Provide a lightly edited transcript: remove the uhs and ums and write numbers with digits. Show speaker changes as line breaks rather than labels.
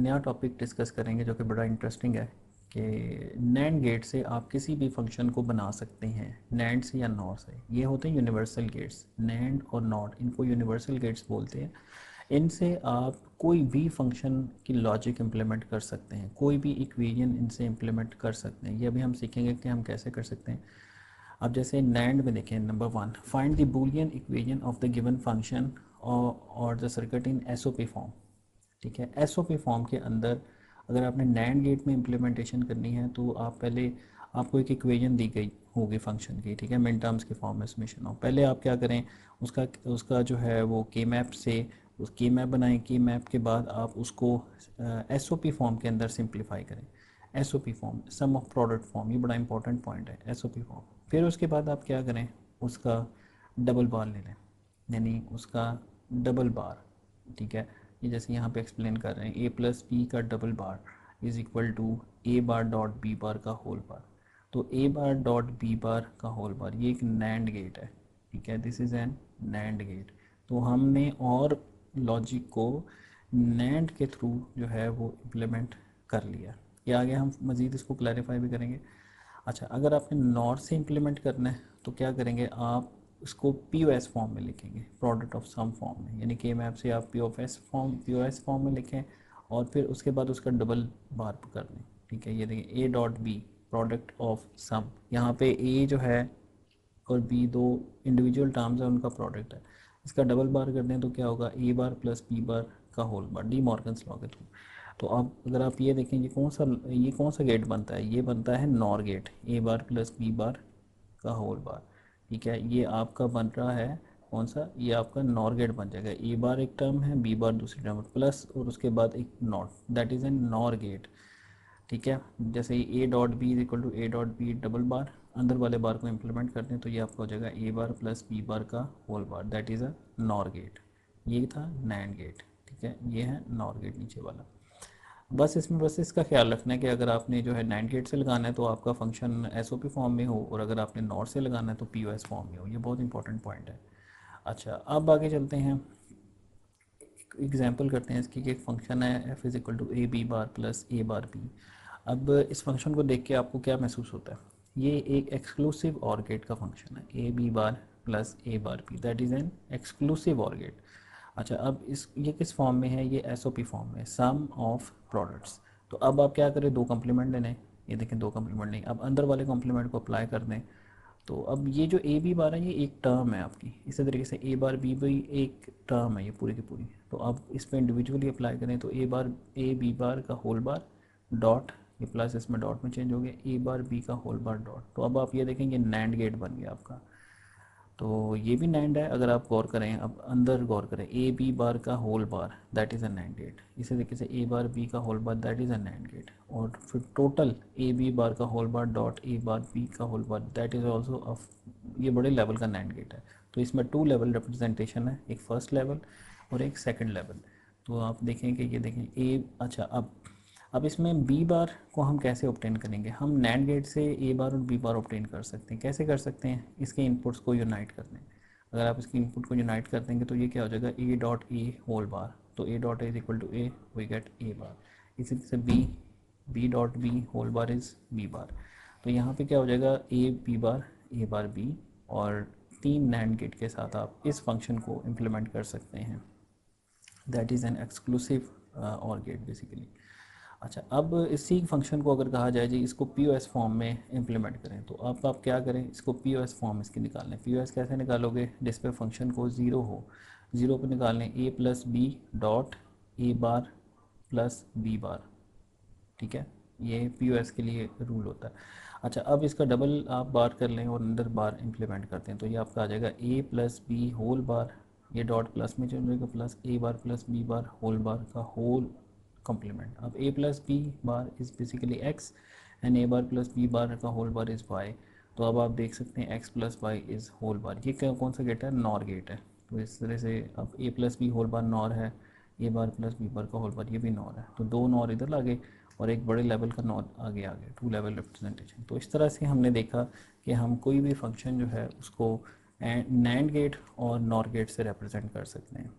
नया topic discuss करेंगे जो कि बड़ा इंटरेस्टिंग है कि नैंड गेट से आप किसी भी फंक्शन को बना सकते हैं, नैंड से या नॉर से। ये होते हैं यूनिवर्सल गेट्स, नैंड और नॉट, इनको यूनिवर्सल गेट्स बोलते हैं। इनसे आप कोई भी फंक्शन की लॉजिक इम्प्लीमेंट कर सकते हैं, कोई भी इक्वेशन इनसे इम्प्लीमेंट कर सकते हैं। ये अभी हम सीखेंगे कि हम कैसे कर सकते हैं। अब जैसे नैंड में देखें, number 1, find the Boolean equation of the given function और the circuit in SOP form. ठीक है, एसओपी फॉर्म के अंदर अगर आपने नैंड गेट में इम्प्लीमेंटेशन करनी है तो आप पहले, आपको एक इक्वेशन दी गई होगी फंक्शन की, ठीक है, मिन टर्म्स के फॉर्म में समेशन हो। पहले आप क्या करें, उसका उसका जो है वो के मैप से उस के मैप बनाएं। के मैप के बाद आप उसको एसओपी फॉर्म के अंदर सिंप्लीफाई करें। SOP form, sum of product form, ये बड़ा इंपॉर्टेंट पॉइंट है, एसओपी फॉर्म। फिर उसके बाद आप क्या करें, उसका डबल बार ले लें, यानी उसका डबल बार। ठीक है, ये जैसे यहाँ पे एक्सप्लेन कर रहे हैं, ए प्लस बी का double bar is equal to A bar dot B bar का होल बार। तो ए बार डॉट बी बार का होल बार, ये एक नैंड गेट है। ठीक है, this is an NAND gate. तो हमने और लॉजिक को नैंड के थ्रू जो है वो इम्प्लीमेंट कर लिया। ये आगे हम मज़ीद इसको क्लैरिफाई भी करेंगे। अच्छा, अगर आपने नॉर से इम्प्लीमेंट करना है तो क्या करेंगे, आप इसको पी ओ एस फॉर्म में लिखेंगे, प्रोडक्ट ऑफ सम फॉर्म में, यानी के मैप से आप पी ओ एस फॉर्म में लिखें और फिर उसके बाद उसका डबल बार कर दें। ठीक है, ये देखिए, A dot B product of sum, यहाँ पे ए जो है और बी दो इंडिविजुअल टर्म्स है, उनका प्रोडक्ट है। इसका डबल बार कर दें तो क्या होगा, ए बार प्लस बी बार का whole bar, De Morgan's law के थ्रू। तो अब अगर आप ये देखें, ये कौन सा गेट बनता है, ये बनता है nor gate, A bar plus B bar का होल बार। ठीक है, ये आपका बन रहा है कौन सा, ये आपका नॉर गेट बन जाएगा। ए बार एक टर्म है, बी बार दूसरी टर्म प्लस और उसके बाद एक NOT, that is an NOR gate. ठीक है, जैसे A dot B is equal to A dot B double bar, अंदर वाले बार को इम्प्लीमेंट करते हैं तो ये आपका हो जाएगा ए बार प्लस बी बार का whole bar, that is a NOR gate. ये था नैंड गेट। ठीक है, ये है नॉर गेट नीचे वाला। बस इसमें बस इसका ख्याल रखना है कि अगर आपने जो है नैंड गेट से लगाना है तो आपका function S O P form में हो, और अगर आपने नॉर से लगाना है तो पी ओ एस फॉर्म में हो। ये बहुत इंपॉर्टेंट पॉइंट है। अच्छा, अब आगे चलते हैं, एग्जाम्पल करते हैं इसकी कि एक फंक्शन है F is equal to A B bar plus A bar B. अब इस फंक्शन को देख के आपको क्या महसूस होता है, ये एक एक्सक्लूसिव और गेट का फंक्शन है, A B bar plus A bar B, that is an exclusive OR gate. अच्छा, अब इस ये किस फॉर्म में है, ये एस ओ पी फॉर्म में, सम ऑफ प्रोडक्ट्स। तो अब आप क्या करें, दो कम्प्लीमेंट लेने, ये देखें दो कम्प्लीमेंट नहीं, अब अंदर वाले कम्प्लीमेंट को अप्लाई कर दें। तो अब ये जो ए बी बार है ये एक टर्म है आपकी, इसी तरीके से ए बार बी भी एक टर्म है, ये पूरी की पूरी। तो अब इस पर इंडिविजुअली अप्लाई करें तो ए बी बार का होल बार डॉट, ये प्लस इसमें डॉट में चेंज हो गया, ए बार बी का होल बार डॉट। तो अब आप ये देखेंगे नैंड गेट बन गया आपका। तो ये भी नैंड है, अगर आप गौर करें, अब अंदर गौर करें, ए बी बार का whole bar that is a NAND gate, इसी तरीके से ए बार बी का whole bar that is a NAND gate, और फिर टोटल ए बी बार का whole bar dot A bar B का whole bar that is also a, ये बड़े लेवल का नैंड गेट है। तो इसमें टू लेवल रिप्रेजेंटेशन है, एक फर्स्ट लेवल और एक सेकेंड लेवल। तो आप देखें कि ये देखें ए, अच्छा, अब इसमें बी बार को हम कैसे ऑब्टेन करेंगे, हम नैंड गेट से ए बार और बी बार ऑब्टेन कर सकते हैं। कैसे कर सकते हैं, इसके इनपुट्स को यूनाइट कर दें। अगर आप इसके इनपुट को यूनाइट कर देंगे तो ये क्या हो जाएगा, ए डॉट ए होल बार, तो A dot A is equal to A, we get A bar. इसी तरह से B dot B whole bar is B bar. तो यहाँ पे क्या हो जाएगा, ए बार बी, और तीन नैंड गेट के साथ आप इस फंक्शन को इम्प्लीमेंट कर सकते हैं, that is an exclusive OR gate basically. अच्छा, अब इसी फंक्शन को अगर कहा जाए जी इसको पी ओ एस फॉर्म में इम्प्लीमेंट करें, तो आप क्या करें, इसको पी ओ एस फॉर्म इसकी निकालें। पी ओ एस कैसे निकालोगे, जिसपे फंक्शन को ज़ीरो हो, ज़ीरो पे निकालें A plus B dot A bar plus B bar. ठीक है, ये पी ओ एस के लिए रूल होता है। अच्छा, अब इसका डबल आप बार कर लें और अंदर बार इम्प्लीमेंट करते हैं तो ये आपका आ जाएगा A plus B whole bar, ये डॉट प्लस में चेंज होगा, plus A bar plus B bar whole bar का होल कॉम्प्लीमेंट। अब A plus B bar is basically X and A bar plus B bar का whole bar is why. तो अब आप देख सकते हैं X plus Y is whole bar, ये कौन सा गेट है, नॉर गेट है। तो इस तरह से अब A plus B whole bar NOR है, A bar plus B bar का होल बार ये भी नॉर है, तो दो नॉर इधर आ गए और एक बड़े लेवल का नॉर आगे आ गया, टू लेवल रिप्रेजेंटेशन। तो इस तरह से हमने देखा कि हम कोई भी फंक्शन जो है उसको नैंड गेट और नॉर गेट से रिप्रेजेंट कर सकते हैं।